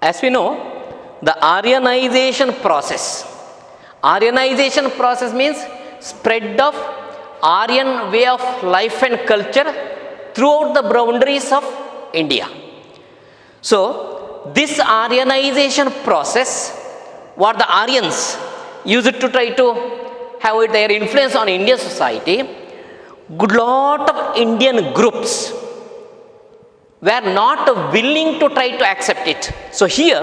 As we know, the Aryanization process means spread of Aryan way of life and culture throughout the boundaries of India. So, this Aryanization process, what the Aryans used to try to have their influence on Indian society, good lot of Indian groups were not willing to try to accept it. So here,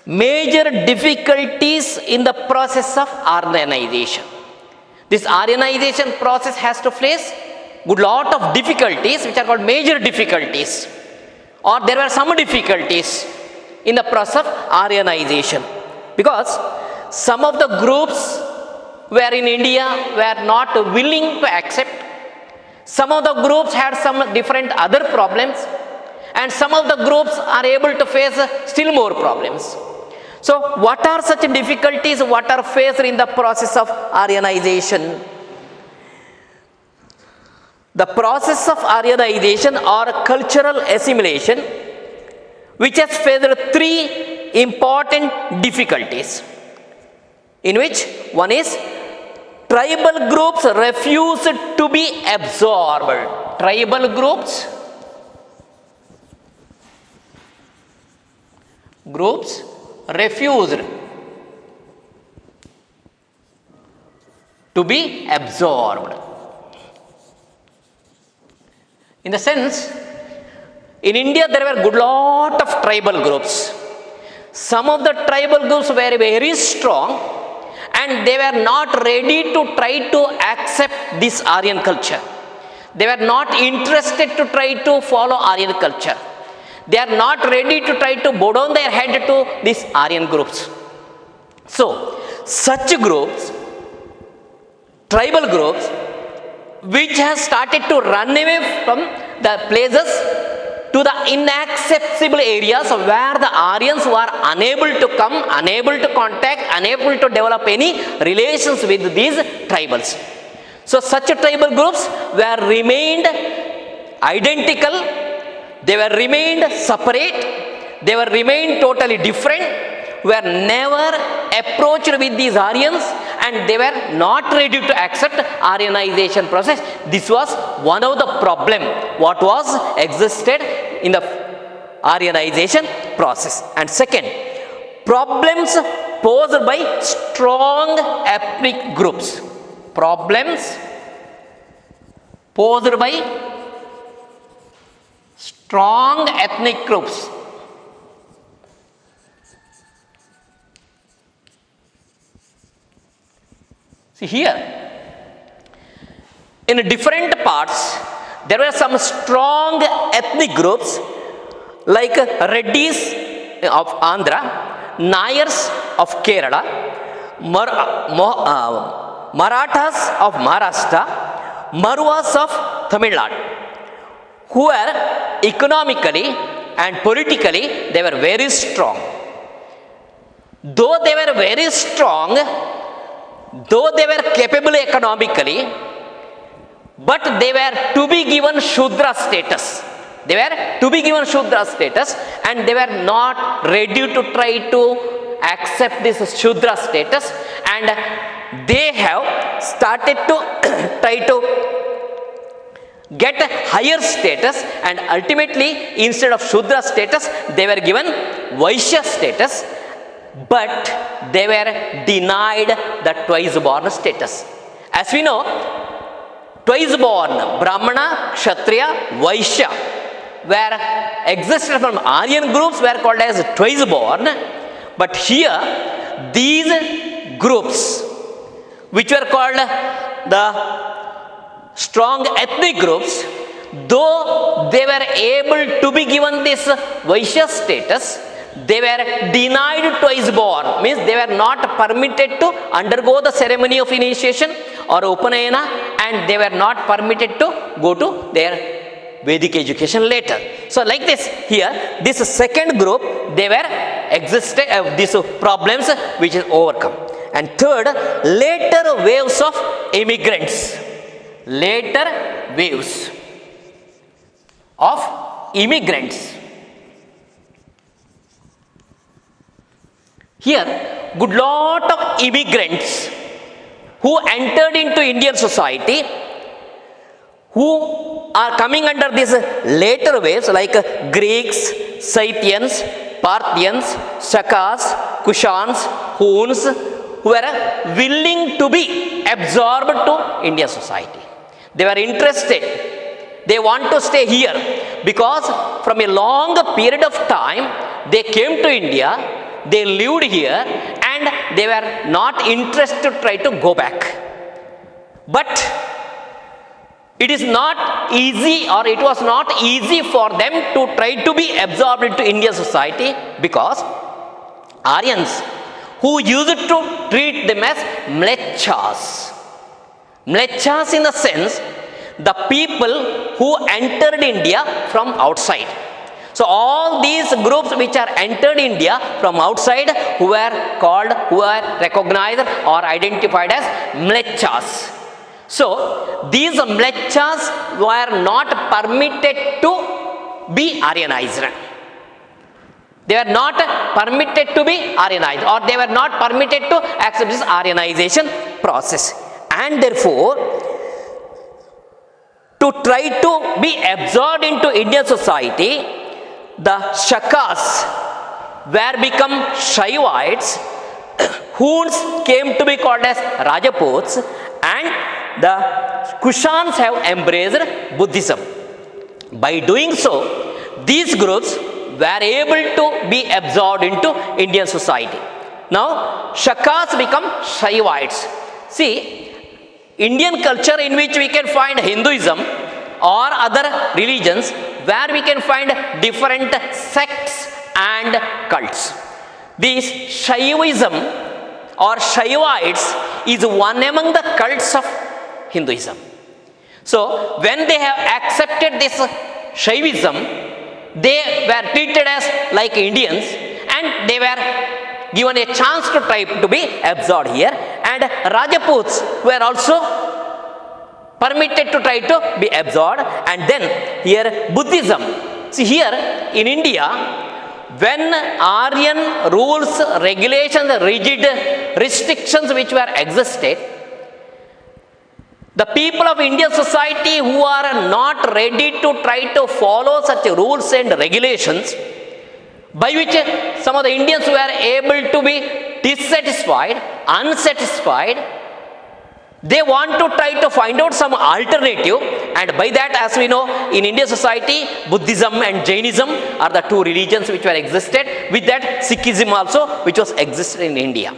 major difficulties in the process of Aryanization. This Aryanization process has to face good lot of difficulties, which are called major difficulties, or there were some difficulties in the process of Aryanization, because some of the groups were in India were not willing to accept. Some of the groups had some different other problems, and some of the groups are able to face still more problems. So, what are such difficulties, what are faced in the process of Aryanization? The process of Aryanization or cultural assimilation, which has faced three important difficulties, in which one is tribal groups refused to be absorbed. Tribal groups refused to be absorbed. In the sense, in India there were good lot of tribal groups. Some of the tribal groups were very strong, and they were not ready to try to accept this Aryan culture. They were not interested to try to follow Aryan culture. They are not ready to try to bow down their head to these Aryan groups. So, such groups, tribal groups, which has started to run away from the places to the inaccessible areas where the Aryans were unable to come, unable to contact, unable to develop any relations with these tribals. So such tribal groups were remained identical, they were remained separate, they were remained totally different, were never approached with these Aryans, and they were not ready to accept Aryanization process. This was one of the problem what was existed in the Aryanization process. And second, problems posed by strong ethnic groups. Problems posed by strong ethnic groups. See here, in different parts, there were some strong ethnic groups like Reddis of Andhra, Nayars of Kerala, Marathas of Maharashtra, Marwas of Tamil Nadu, who were economically and politically, they were very strong. Though they were very strong, though they were capable economically, but they were to be given Shudra status. They were to be given Shudra status, and they were not ready to try to accept this Shudra status, and they have started to try to get a higher status, and ultimately instead of Shudra status, they were given Vaishya status, but they were denied the twice born status. As we know, twice born Brahmana, Kshatriya, Vaishya were existed from Aryan groups were called as twice born, but here these groups which were called the strong ethnic groups, though they were able to be given this Vaishya status, they were denied twice born, means they were not permitted to undergo the ceremony of initiation or Upanayana, and they were not permitted to go to their Vedic education later. So like this, here, this second group, they were existed, these problems which is overcome. And third, later waves of immigrants. Later waves of immigrants. Here, good lot of immigrants who entered into Indian society, who are coming under these later waves like Greeks, Scythians, Parthians, Shakas, Kushans, Huns, who were willing to be absorbed to Indian society. They were interested. They want to stay here because from a long period of time they came to India, they lived here, and they were not interested to try to go back. But it is not easy, or it was not easy for them to try to be absorbed into Indian society, because Aryans, who used to treat them as mlechas. Mlechas in the sense, the people who entered India from outside. So all these groups which are entered India from outside, who were called, who were recognized or identified as mlechas. So these mlechas were not permitted to be Aryanized. They were not permitted to be Aryanized, or they were not permitted to accept this Aryanization process. And therefore, to try to be absorbed into Indian society, the Shakas were become Shaivites, Huns came to be called as Rajaputs, and the Kushans have embraced Buddhism. By doing so, these groups were able to be absorbed into Indian society. Now, Shakas become Shaivites. See, Indian culture in which we can find Hinduism or other religions, where we can find different sects and cults. This Shaivism or Shaivites is one among the cults of Hinduism. So when they have accepted this Shaivism, they were treated as like Indians, and they were given a chance to try to be absorbed here, and Rajputs were also permitted to try to be absorbed. And then here Buddhism. See, here in India, when Aryan rules, regulations, rigid restrictions which were existed, the people of Indian society who are not ready to try to follow such rules and regulations, by which some of the Indians were able to be dissatisfied, unsatisfied, they want to try to find out some alternative, and by that, as we know, in Indian society, Buddhism and Jainism are the two religions which were existed. With that, Sikhism also, which was existed in India,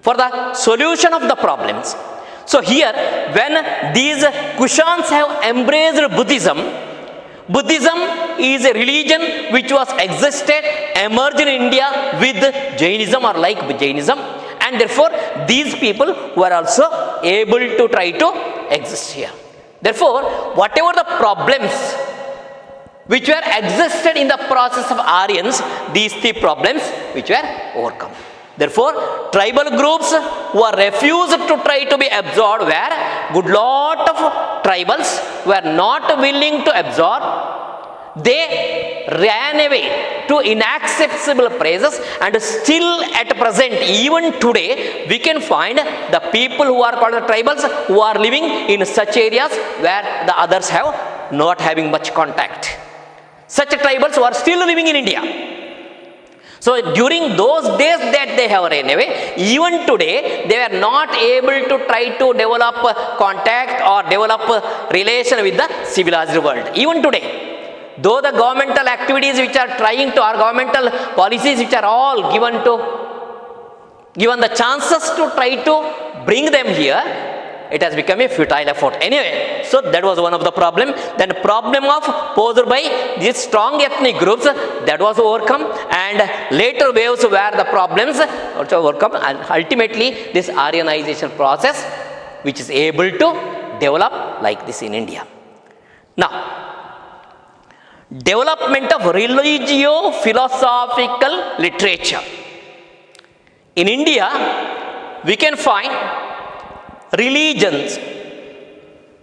for the solution of the problems. So here, when these Kushans have embraced Buddhism, Buddhism is a religion which was existed, emerged in India with Jainism or like Jainism, and therefore these people were also able to try to exist here. Therefore, whatever the problems which were existed in the process of Aryans, these three problems which were overcome. Therefore, tribal groups who are refused to try to be absorbed, where good lot of tribals were not willing to absorb, they ran away to inaccessible places, and still at present, even today, we can find the people who are called the tribals who are living in such areas where the others have not having much contact. Such tribals who are still living in India. So during those days that they have ran away, even today they were not able to try to develop contact or develop relation with the civilized world. Even today, though the governmental activities which are trying to, or governmental policies which are all given the chances to try to bring them here, it has become a futile effort. Anyway, so that was one of the problem. Then problem of posed by these strong ethnic groups, that was overcome, and later waves where the problems also overcome, and ultimately this Aryanization process which is able to develop like this in India. Now, development of religio-philosophical literature. In India, we can find religions.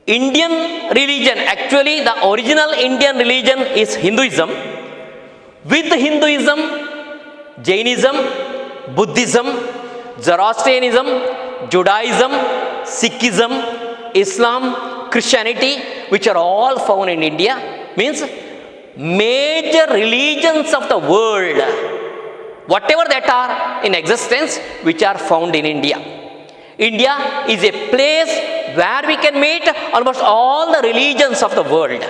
Indian religion, actually the original Indian religion is Hinduism. With Hinduism, Jainism, Buddhism, Zoroastrianism, Judaism, Sikhism, Islam, Christianity, which are all found in India, means major religions of the world, whatever that are in existence, which are found in India. India is a place where we can meet almost all the religions of the world.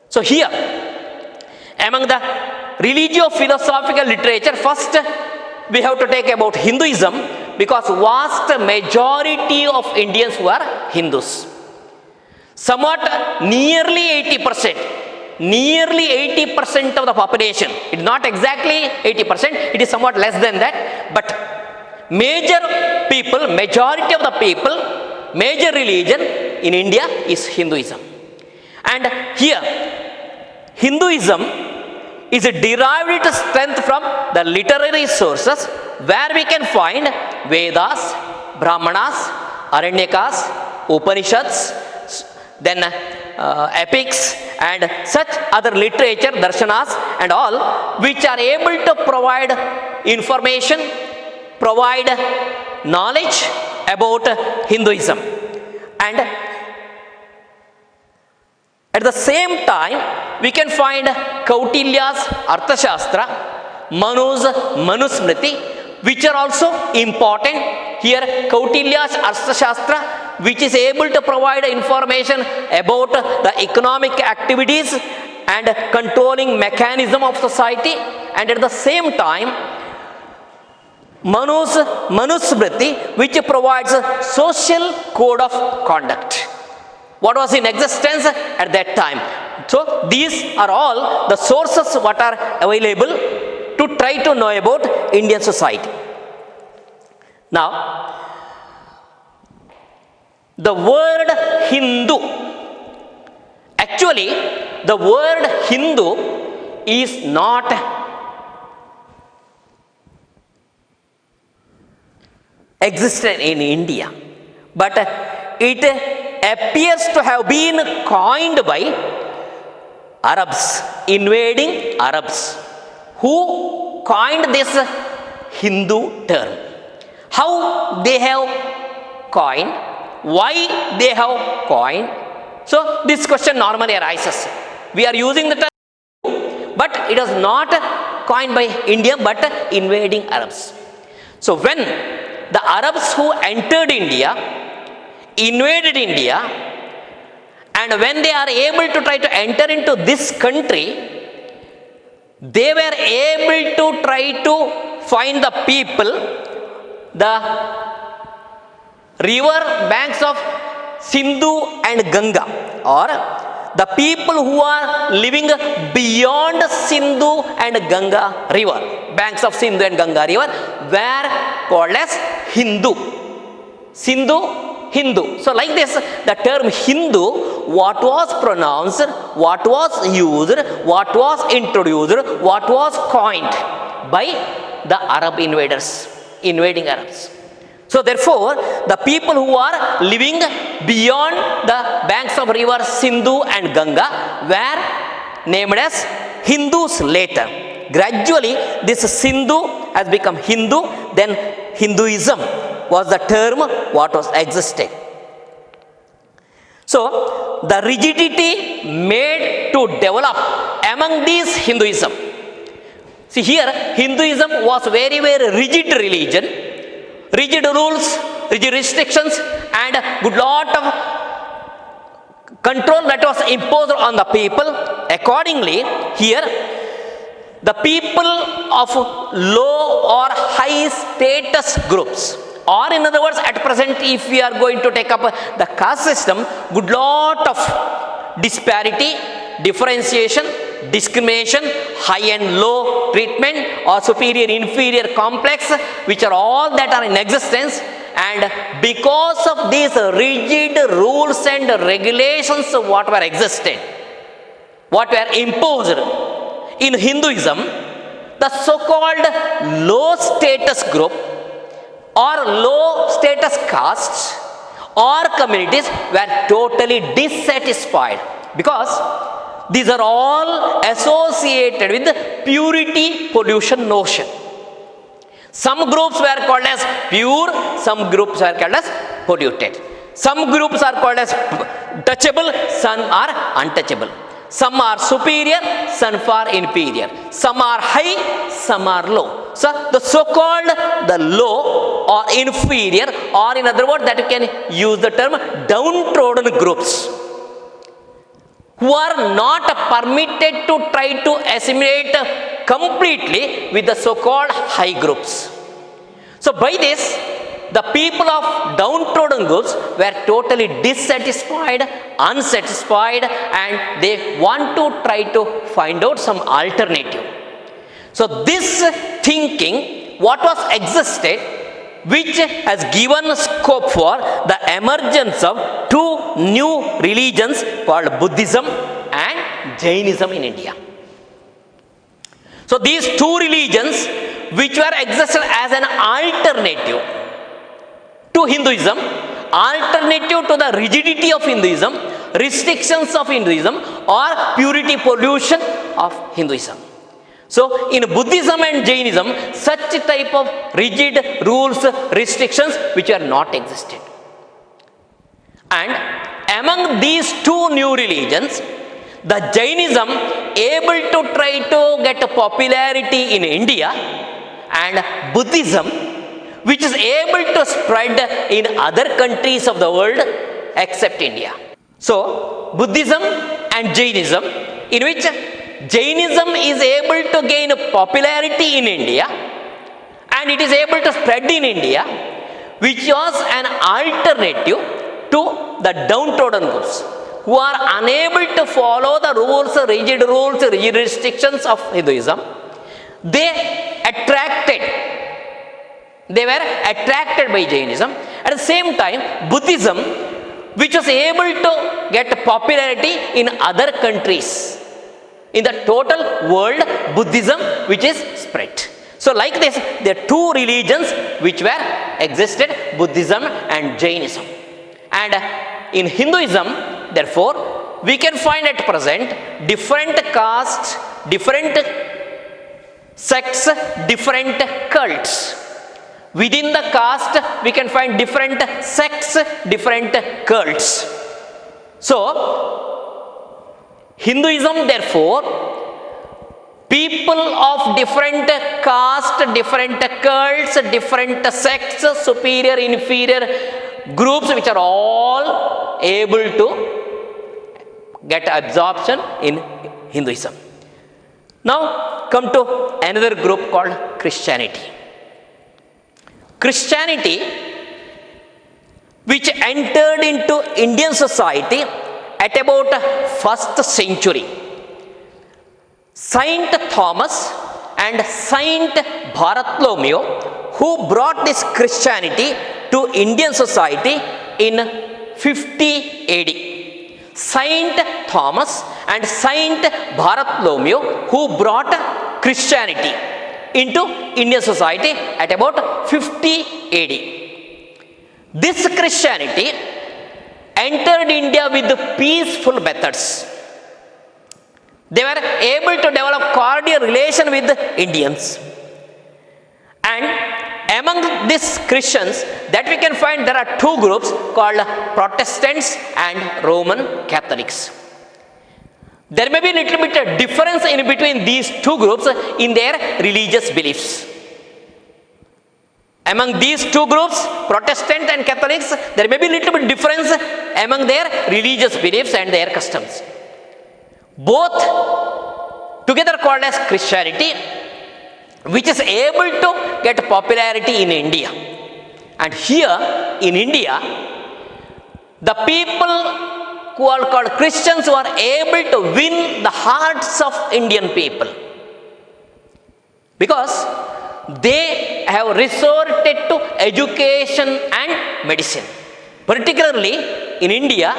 So here, among the religio-philosophical literature, first we have to take about Hinduism, because vast majority of Indians were Hindus. Somewhat nearly 80%. Nearly 80% of the population. It's not exactly 80%, it is somewhat less than that. But major people, majority of the people, major religion in India is Hinduism. And here, Hinduism is derived its strength from the literary sources, where we can find Vedas, Brahmanas, Aranyakas, Upanishads, then epics and such other literature, darshanas and all, which are able to provide information, provide knowledge about Hinduism. And at the same time, we can find Kautilya's Arthashastra, Manu's Manusmriti, which are also important. Here, Kautilya's Arthashastra, which is able to provide information about the economic activities and controlling mechanism of society, and at the same time, Manu's Manusmriti, which provides a social code of conduct. What was in existence at that time. So, these are all the sources what are available to try to know about Indian society. Now, the word Hindu, actually the word Hindu is not existent in India, but it appears to have been coined by Arabs, invading Arabs, who coined this Hindu term. How they have coined, why they have coined. So this question normally arises. We are using the term, but it was not coined by India, but invading Arabs. So when the Arabs who entered India, invaded India, and when they are able to try to enter into this country, they were able to try to find the people, the river banks of Sindhu and Ganga, or the people who are living beyond Sindhu and Ganga river, banks of Sindhu and Ganga river, were called as Hindu. Sindhu, Hindu. So like this, the term Hindu, what was pronounced, what was used, what was introduced, what was coined by the Arab invaders, invading Arabs. So therefore, the people who are living beyond the banks of river Sindhu and Ganga were named as Hindus later. Gradually, this Sindhu has become Hindu, then Hinduism was the term what was existing. So, the rigidity made to develop among these Hinduism. See here, Hinduism was very, very rigid religion, rigid rules, rigid restrictions, and a good lot of control that was imposed on the people. Accordingly, here, the people of low or high status groups, or in other words, at present, if we are going to take up the caste system, good lot of disparity, differentiation, discrimination, high and low treatment, or superior inferior complex, which are all that are in existence. And because of these rigid rules and regulations what were existed, what were imposed in Hinduism, the so-called low status group or low status castes or communities were totally dissatisfied, because these are all associated with the purity pollution notion. Some groups were called as pure, some groups are called as polluted. Some groups are called as touchable, some are untouchable. Some are superior, some are inferior. Some are high, some are low. So the so-called the low or inferior, or in other words that you can use the term downtrodden groups, who are not permitted to try to assimilate completely with the so-called high groups. So by this, the people of downtrodden groups were totally dissatisfied, unsatisfied, and they want to try to find out some alternative. So this thinking, what was existed, which has given scope for the emergence of two new religions called Buddhism and Jainism in India. So these two religions, which were existed as an alternative to Hinduism, alternative to the rigidity of Hinduism, restrictions of Hinduism, or purity pollution of Hinduism. So in Buddhism and Jainism, such type of rigid rules, restrictions which are not existed. And among these two new religions, the Jainism able to try to get popularity in India, and Buddhism which is able to spread in other countries of the world except India. So Buddhism and Jainism, in which Jainism is able to gain popularity in India and it is able to spread in India, which was an alternative to the downtrodden groups who are unable to follow the rules, rigid restrictions of Hinduism. They were attracted by Jainism. At the same time, Buddhism, which was able to get popularity in other countries. In the total world, Buddhism which is spread. So like this, there are two religions which were existed, Buddhism and Jainism. And in Hinduism, therefore, we can find at present different castes, different sects, different cults. Within the caste, we can find different sects, different cults. So, Hinduism, therefore, people of different caste, different cults, different sects, superior, inferior groups, which are all able to get absorption in Hinduism. Now, come to another group called Christianity. Christianity, which entered into Indian society at about 1st century. Saint Thomas and Saint Bartholomew, who brought this Christianity to Indian society in 50 AD. Saint Thomas and Saint Bartholomew, who brought Christianity into Indian society at about 50 AD. This Christianity entered India with peaceful methods. They were able to develop cordial relation with Indians. And among these Christians, that we can find there are two groups called Protestants and Roman Catholics. There may be a little bit of difference in between these two groups in their religious beliefs. Among these two groups, Protestant and Catholics, there may be a little bit difference among their religious beliefs and their customs. Both together called as Christianity, which is able to get popularity in India. And here in India, the people who are called Christians who are able to win the hearts of Indian people, because they have resorted to education and medicine. Particularly in India,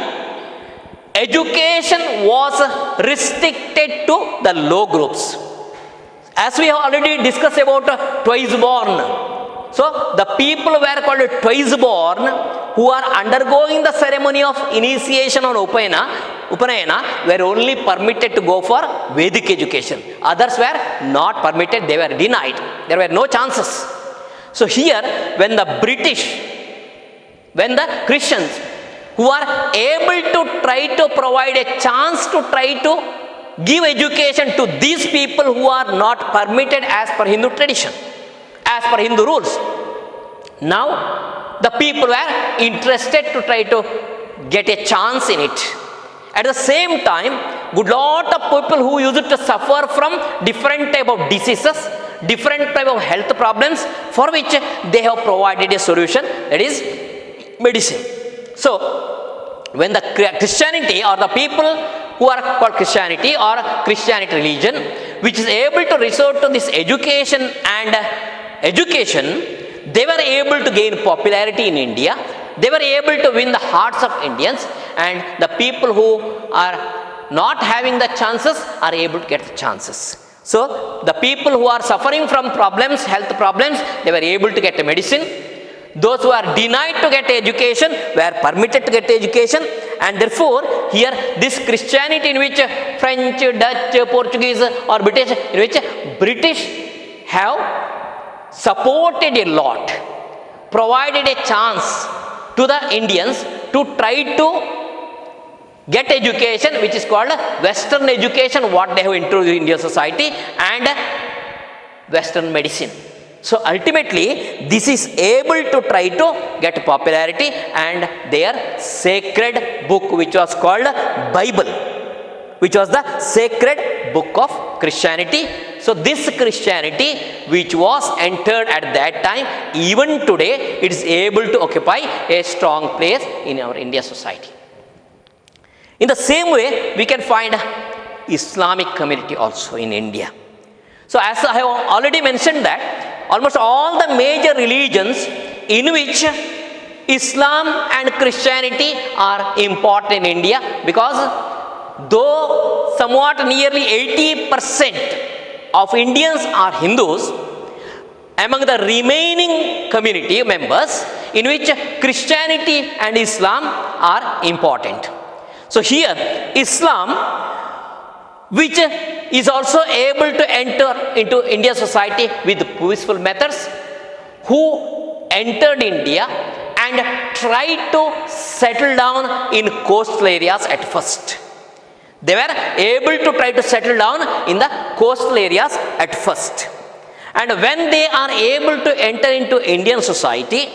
education was restricted to the low groups. As we have already discussed about twice born. So, the people were called twice born who are undergoing the ceremony of initiation on Upanayana were only permitted to go for Vedic education. Others were not permitted, they were denied. There were no chances. So here, when the Christians who are able to try to provide a chance to try to give education to these people who are not permitted as per Hindu tradition, as per Hindu rules. Now, the people were interested to try to get a chance in it. At the same time, good lot of people who used to suffer from different type of diseases, different type of health problems, for which they have provided a solution, that is medicine. So, when the Christianity or the people who are called Christianity or Christianity religion, which is able to resort to this education, they were able to gain popularity in India. They were able to win the hearts of Indians, and the people who are not having the chances are able to get the chances. So, the people who are suffering from problems, health problems, they were able to get a medicine. Those who are denied to get education were permitted to get education, and therefore, here this Christianity in which French, Dutch, Portuguese or British, in which British have supported a lot, provided a chance to the Indians to try to get education, which is called Western education, what they have introduced in Indian society, and Western medicine. So ultimately, this is able to try to get popularity, and their sacred book, which was called Bible, which was the sacred book of Christianity. So this Christianity, which was entered at that time, even today, it is able to occupy a strong place in our Indian society. In the same way, we can find Islamic community also in India. So as I have already mentioned that, almost all the major religions in which Islam and Christianity are important in India, because though somewhat nearly 80% of Indians are Hindus, among the remaining community members in which Christianity and Islam are important. So here, Islam, which is also able to enter into Indian society with peaceful methods, who entered India and tried to settle down in coastal areas at first. They were able to try to settle down in the coastal areas at first. And when they are able to enter into Indian society,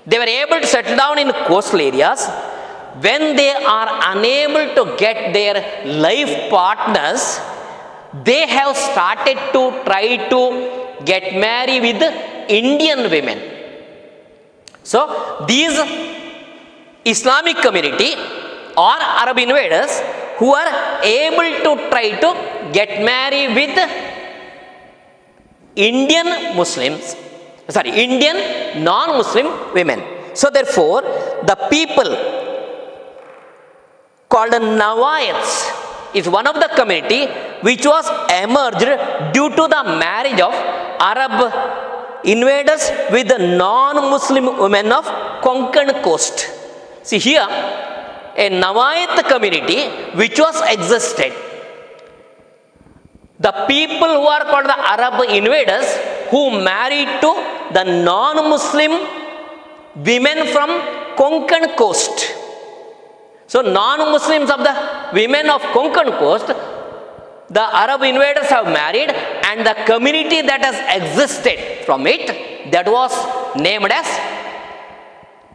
they were able to settle down in coastal areas. When they are unable to get their life partners, they have started to try to get married with Indian women. So these Islamic community or Arab invaders who are able to try to get married with Indian non-Muslim women. So therefore, the people called Nawaites is one of the community which was emerged due to the marriage of Arab invaders with the non-Muslim women of Konkan coast. See here, a Nawait community which was existed. The people who are called the Arab invaders who married to the non-Muslim women from Konkan coast. So non-Muslims of the women of Konkan coast, the Arab invaders have married, and the community that has existed from it, that was named as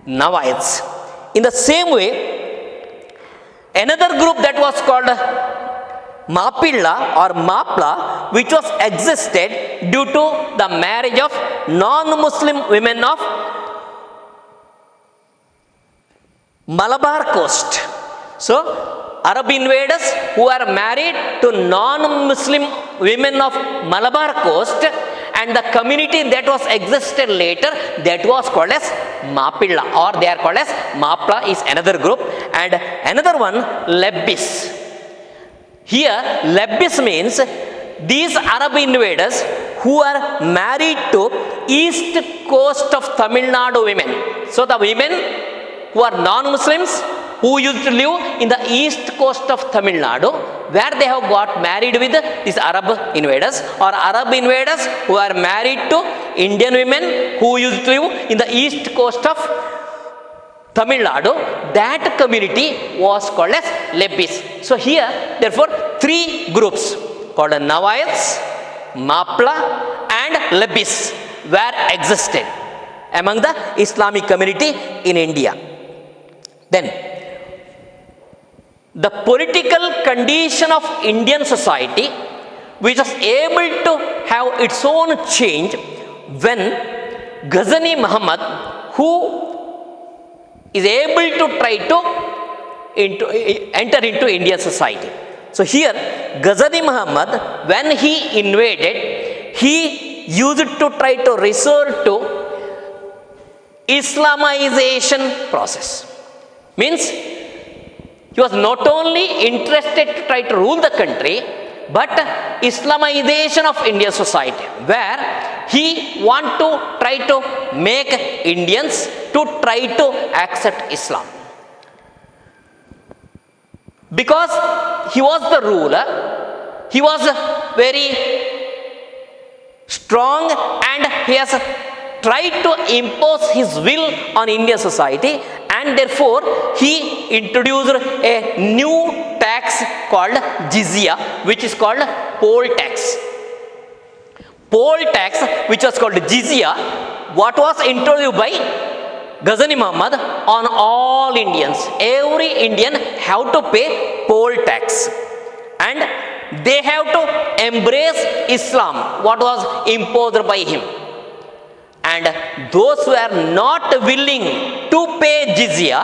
Nawaites. In the same way, another group that was called Mapilla or Mapla, which was existed due to the marriage of non-Muslim women of Malabar coast. So, Arab invaders who are married to non-Muslim women of Malabar coast, and the community that was existed later, that was called as Mapilla, or they are called as Mapla is another group, and another one Lebbis. Here, Lebbis means these Arab invaders who are married to east coast of Tamil Nadu women. So the women who are non-Muslims who used to live in the east coast of Tamil Nadu, where they have got married with these Arab invaders, or Arab invaders who are married to Indian women who used to live in the east coast of Tamil Nadu, that community was called as Lebbis. So here, therefore, three groups called Navayads, Mapla and Lebbis were existed among the Islamic community in India. Then, the political condition of Indian society, which was able to have its own change when Ghazni Muhammad, who is able to try to enter into Indian society. So here, Ghazni Muhammad, when he invaded, he used to try to resort to Islamization process. Means, he was not only interested to try to rule the country, but Islamization of Indian society, where he want to try to make Indians to try to accept Islam. Because he was the ruler, he was very strong and he has tried to impose his will on Indian society, and therefore he introduced a new tax called jizya, which is called poll tax. Poll tax, which was called jizya, what was introduced by Ghazni Muhammad on all Indians. Every Indian have to pay poll tax, and they have to embrace Islam, what was imposed by him. And those who are not willing to pay jizya,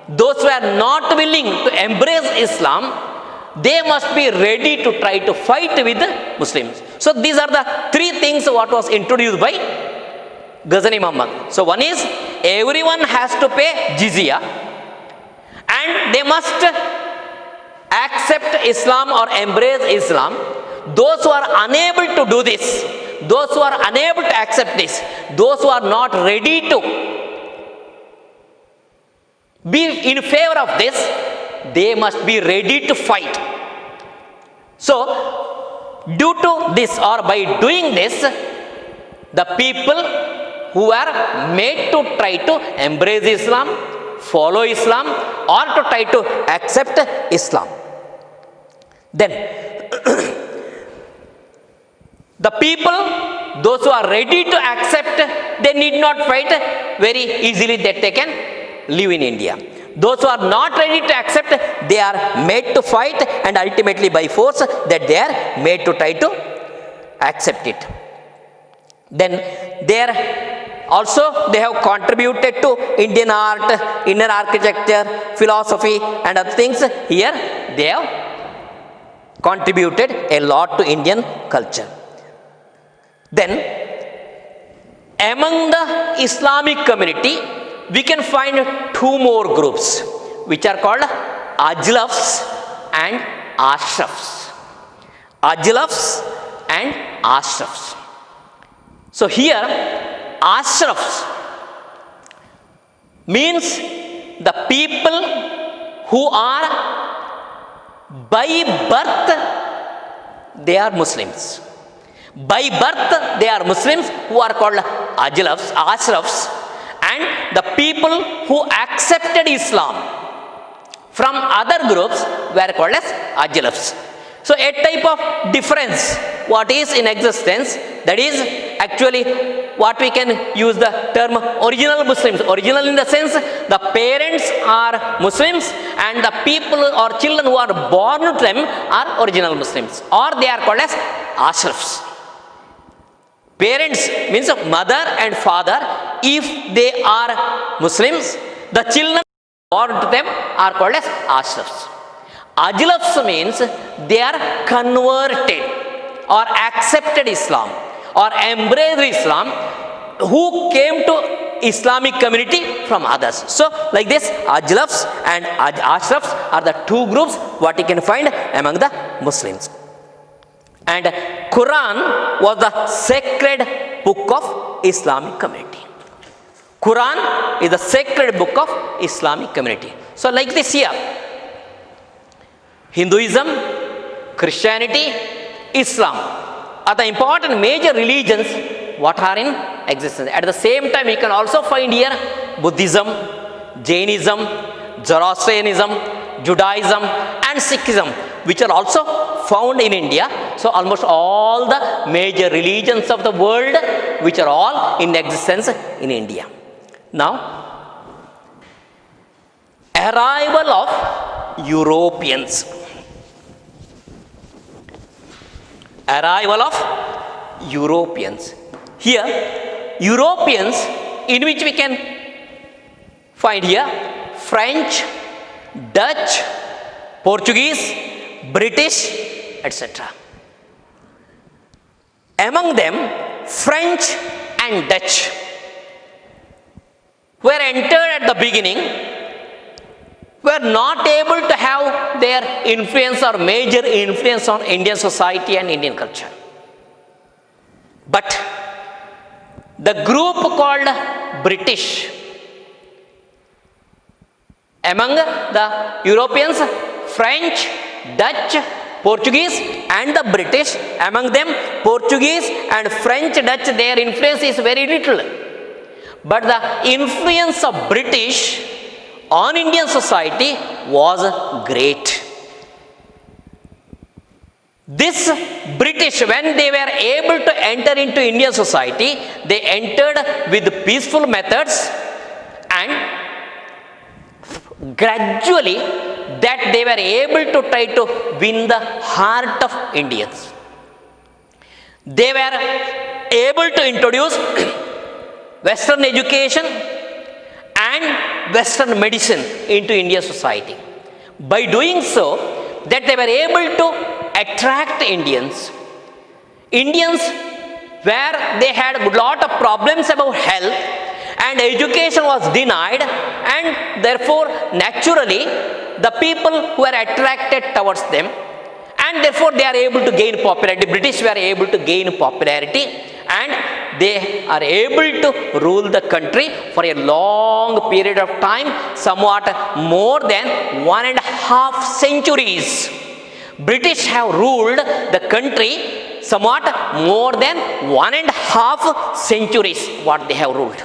those who are not willing to embrace Islam, they must be ready to try to fight with the Muslims. So these are the three things what was introduced by Ghazni Muhammad. So one is, everyone has to pay jizya and they must accept Islam or embrace Islam. Those who are unable to do this, those who are unable to accept this, those who are not ready to be in favor of this, they must be ready to fight. So, due to this or by doing this, the people who are made to try to embrace Islam, follow Islam, or to try to accept Islam. Then, the people, those who are ready to accept, they need not fight very easily, that they can live in India. Those who are not ready to accept, they are made to fight, and ultimately by force that they are made to try to accept it. Then they have contributed to Indian art, inner architecture, philosophy and other things. Here they have contributed a lot to Indian culture. Then, among the Islamic community, we can find two more groups, which are called Ajlafs and Ashrafs. Ajlafs and Ashrafs. So here, Ashrafs means the people who are by birth, they are Muslims. By birth, they are Muslims who are called Ajlafs, Ashrafs, and the people who accepted Islam from other groups were called as Ajlafs. So, a type of difference what is in existence, that is actually what we can use the term original Muslims. Original in the sense the parents are Muslims and the people or children who are born to them are original Muslims, or they are called as Ashrafs. Parents means mother and father, if they are Muslims, the children born to them are called as Ashrafs. Ajlafs means they are converted or accepted Islam or embraced Islam, who came to Islamic community from others. So like this, Ajlafs and Ashrafs are the two groups what you can find among the Muslims. And Quran was the sacred book of Islamic community. Quran is the sacred book of Islamic community. So like this here, Hinduism, Christianity, Islam are the important major religions what are in existence. At the same time, you can also find here Buddhism, Jainism, Zoroastrianism, Judaism and Sikhism, which are also found in India. So almost all the major religions of the world, which are all in existence in India. Now, arrival of Europeans. Arrival of Europeans. Here, Europeans, in which we can find here French, Dutch, Portuguese, British, etc. Among them, French and Dutch were entered at the beginning, were not able to have their influence or major influence on Indian society and Indian culture. But the group called British, among the Europeans, French, Dutch, Portuguese and the British, among them Portuguese and French, Dutch, their influence is very little. But the influence of British on Indian society was great. This British, when they were able to enter into Indian society, they entered with peaceful methods, and gradually that they were able to try to win the heart of Indians. They were able to introduce Western education and Western medicine into Indian society. By doing so, that they were able to attract Indians. Indians where they had a lot of problems about health and education was denied, and therefore naturally the people were attracted towards them, and therefore they are able to gain popularity. British were able to gain popularity, and they are able to rule the country for a long period of time, somewhat more than 1.5 centuries. British have ruled the country somewhat more than 1.5 centuries, what they have ruled.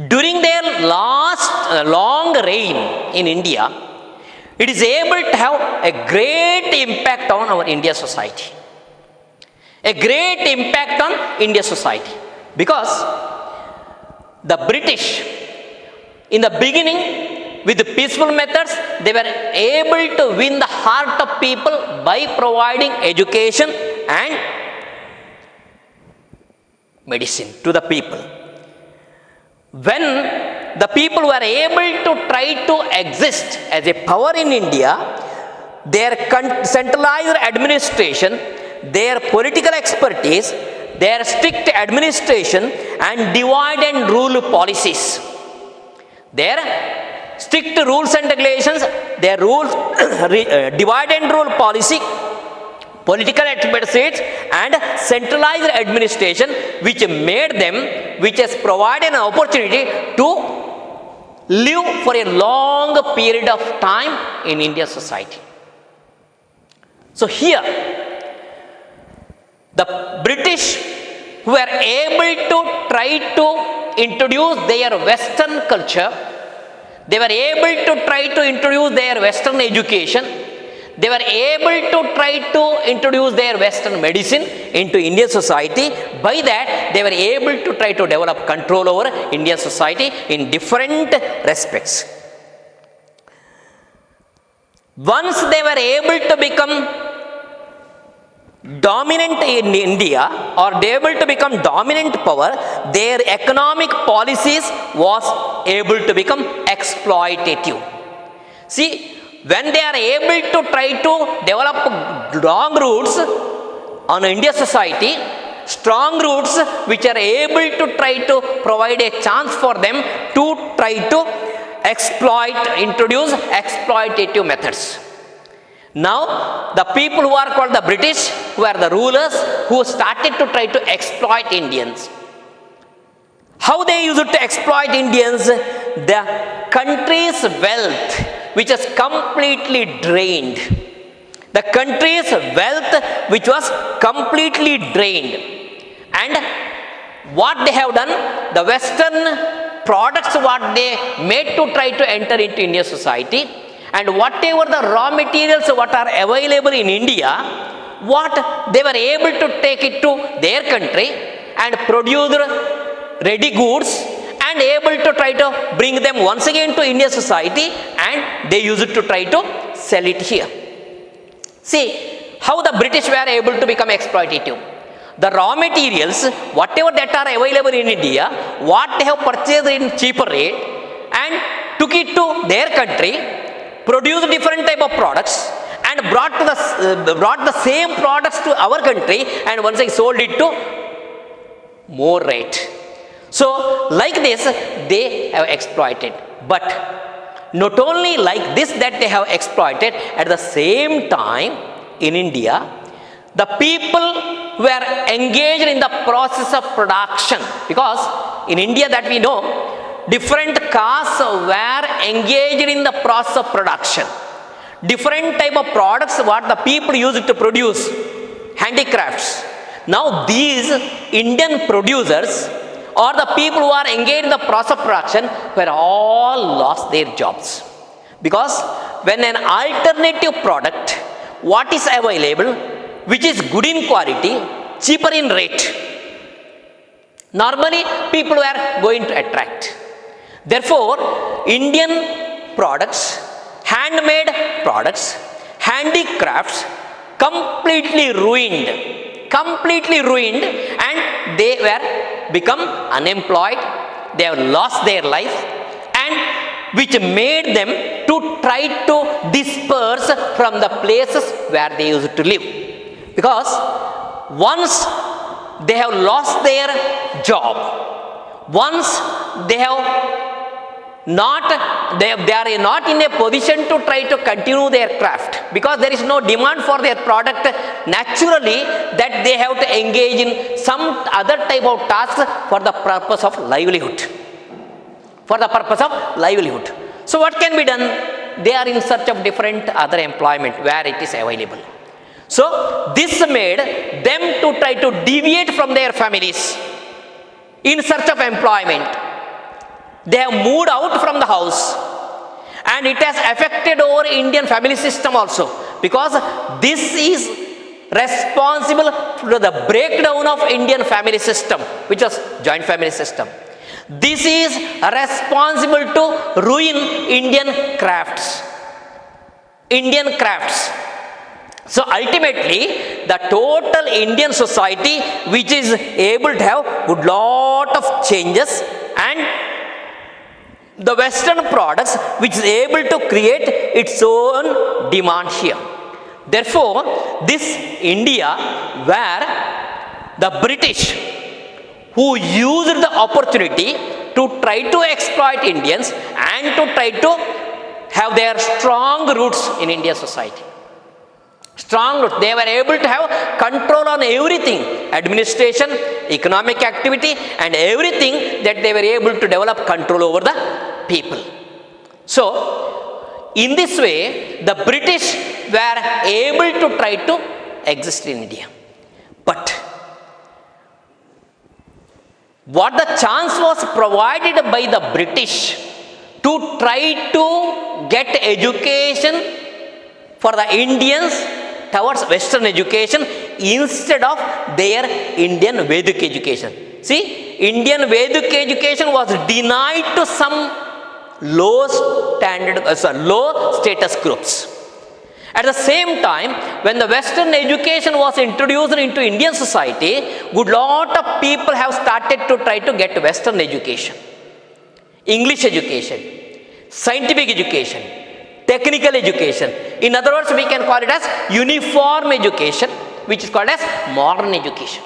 During their last long reign in India, it is able to have a great impact on our India society. A great impact on India society. Because the British, in the beginning, with the peaceful methods, they were able to win the heart of people by providing education and medicine to the people. When the people were able to try to exist as a power in India, their centralized administration, their political expertise, their strict administration and divide and rule policies, their strict rules and regulations, their rules, divide and rule policy, political expertise and centralized administration, which made them, which has provided an opportunity to live for a long period of time in Indian society. So here, the British were able to try to introduce their Western culture, they were able to try to introduce their Western education, they were able to try to introduce their Western medicine into Indian society. By that, they were able to try to develop control over Indian society in different respects. Once they were able to become dominant in India, or they were able to become dominant power, their economic policies was able to become exploitative. See, when they are able to try to develop long roots on Indian society, strong roots which are able to try to provide a chance for them to try to introduce exploitative methods. Now, the people who are called the British, who are the rulers, who started to try to exploit Indians. How they used to exploit Indians? The country's wealth, which is completely drained. The country's wealth, which was completely drained. And what they have done, the Western products what they made to try to enter into Indian society, and whatever the raw materials what are available in India, what they were able to take it to their country and produce ready goods and able to try to bring them once again to Indian society, and they use it to try to sell it here. See how the British were able to become exploitative. The raw materials, whatever that are available in India, what they have purchased in cheaper rate and took it to their country, produced different type of products and brought the same products to our country, and once I sold it to more rate. So like this they have exploited. But not only like this that they have exploited, at the same time in India, the people were engaged in the process of production, because in India that we know, different castes were engaged in the process of production. Different type of products what the people used to produce, handicrafts. Now these Indian producers or the people who are engaged in the process of production were all lost their jobs. Because when an alternative product, what is available, which is good in quality, cheaper in rate, normally people were going to attract. Therefore, Indian products, handmade products, handicrafts completely ruined, and they were become unemployed, they have lost their life, and which made them to try to disperse from the places where they used to live. Because once they have lost their job, once they are not in a position to try to continue their craft, because there is no demand for their product, naturally that they have to engage in some other type of tasks for the purpose of livelihood. So what can be done? They are in search of different other employment where it is available. So this made them to try to deviate from their families in search of employment. They have moved out from the house, and it has affected our Indian family system also, because this is responsible for the breakdown of Indian family system, which was joint family system. This is responsible to ruin Indian crafts. So ultimately, the total Indian society, which is able to have good lot of changes, and the Western products, which is able to create its own demand here. Therefore, this India, where the British, who used the opportunity to try to exploit Indians and to try to have their strong roots in Indian society. Strong roots. They were able to have control on everything, administration, economic activity, and everything that they were able to develop control over the people. So, in this way, the British were able to try to exist in India. But what the chance was provided by the British to try to get education for the Indians towards Western education instead of their Indian Vedic education. See, Indian Vedic education was denied to some low status groups. At the same time, when the Western education was introduced into Indian society, good lot of people have started to try to get Western education, English education, scientific education, technical education. In other words, we can call it as uniform education, which is called as modern education.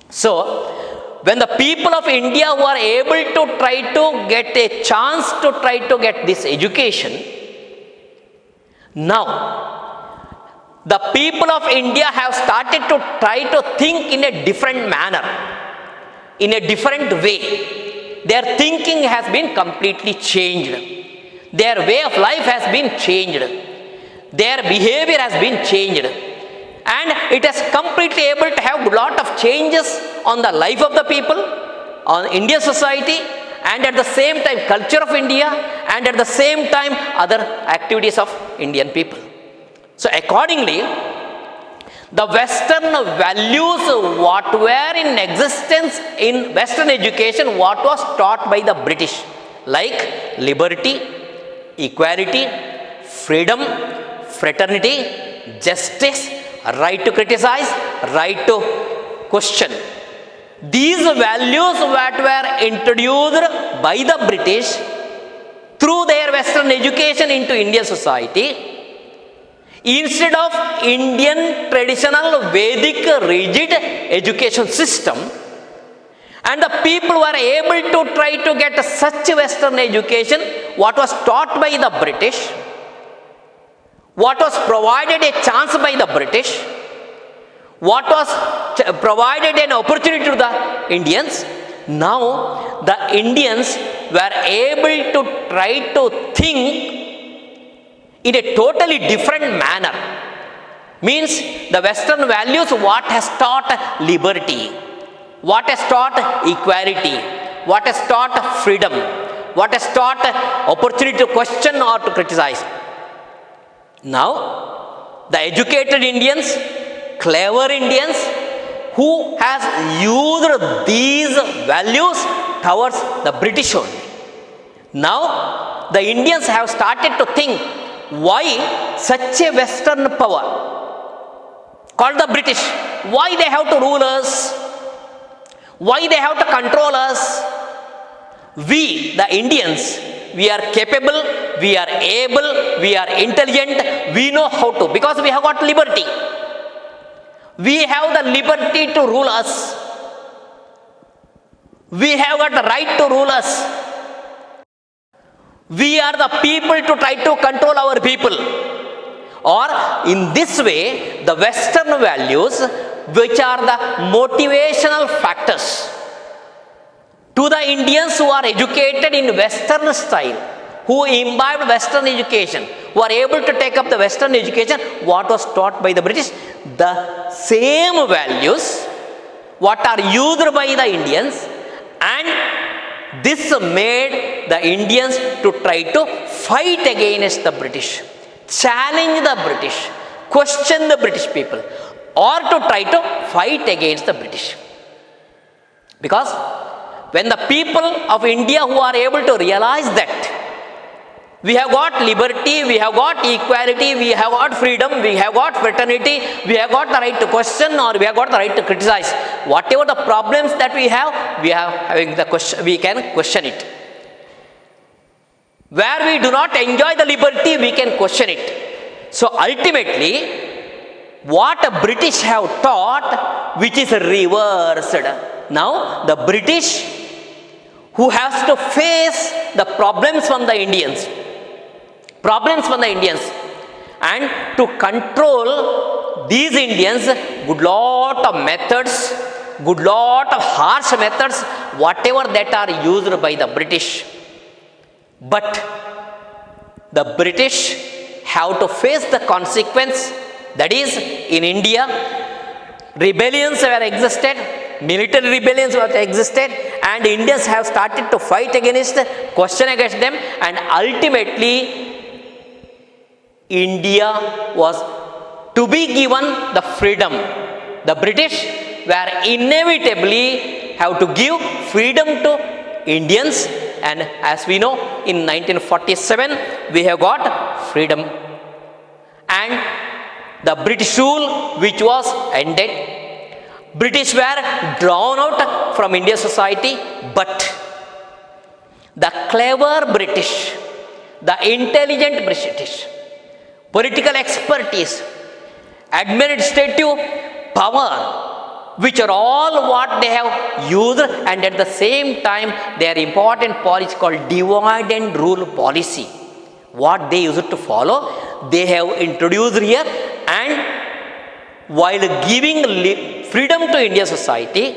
So, when the people of India who are able to try to get a chance to try to get this education, now the people of India have started to try to think in a different manner, in a different way. Their thinking has been completely changed. Their way of life has been changed. Their behavior has been changed. and it has completely able to have a lot of changes on the life of the people, on Indian society, and at the same time culture of India, and at the same time other activities of Indian people. So accordingly, the Western values what were in existence in Western education, what was taught by the British, like liberty, equality, freedom, fraternity, justice, right to criticize, right to question. These values that were introduced by the British through their Western education into Indian society, instead of Indian traditional Vedic rigid education system, and the people were able to try to get such Western education, what was taught by the British, what was provided a chance by the British, what was provided an opportunity to the Indians. Now the Indians were able to try to think in a totally different manner. Means the Western values, what has taught liberty, what has taught equality, what has taught freedom, what has taught opportunity to question or to criticize. Now the educated Indians, clever Indians, who has used these values towards the British only. Now the Indians have started to think, why such a Western power called the British, why they have to rule us, why they have to control us? We, the Indians, we are capable, we are able, we are intelligent, we know how to, because we have got liberty. We have the liberty to rule us. We have got the right to rule us. We are the people to try to control our people. Or in this way, the Western values, which are the motivational factors to the Indians who are educated in Western style, who imbibed Western education, who are able to take up the Western education, what was taught by the British, the same values what are used by the Indians, and this made the Indians to try to fight against the British, challenge the British, question the British people, or to try to fight against the British. Because when the people of India who are able to realize that we have got liberty, we have got equality, we have got freedom, we have got fraternity, we have got the right to question, or we have got the right to criticize. Whatever the problems that we have having the question, we can question it. Where we do not enjoy the liberty, we can question it. So ultimately, what the British have taught, which is reversed. Now the British, who has to face the problems from the Indians, and to control these Indians, good lot of methods, good lot of harsh methods, whatever that are used by the British. But the British have to face the consequence. That is, in India, rebellions have existed, military rebellions have existed, and Indians have started to fight against, question against them, and ultimately India was to be given the freedom. The British were inevitably have to give freedom to Indians, and as we know, in 1947 we have got freedom, and the British rule which was ended. British were drawn out from Indian society, but the clever British, the intelligent British, political expertise, administrative power, which are all what they have used, and at the same time their important policy called divide and rule policy, what they used to follow, they have introduced here, and while giving freedom to Indian society,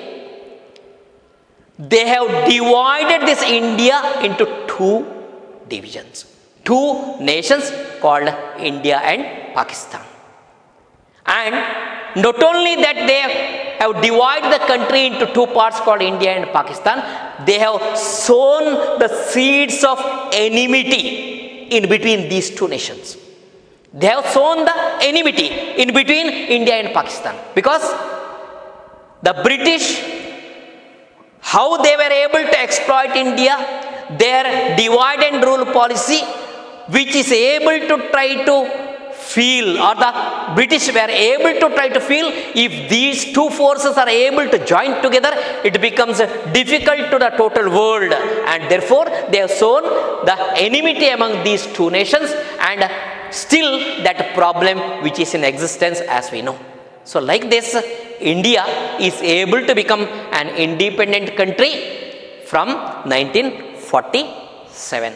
they have divided this India into two divisions, two nations called India and Pakistan. And not only that they have divided the country into two parts called India and Pakistan, they have sown the seeds of enmity in between these two nations. They have sown the enmity in between India and Pakistan, because the British, how they were able to exploit India, their divide and rule policy, which is able to try to feel, or the British were able to try to feel, if these two forces are able to join together, it becomes difficult to the total world, and therefore they have sown the enmity among these two nations, and still that problem which is in existence as we know. So like this, India is able to become an independent country from 1947.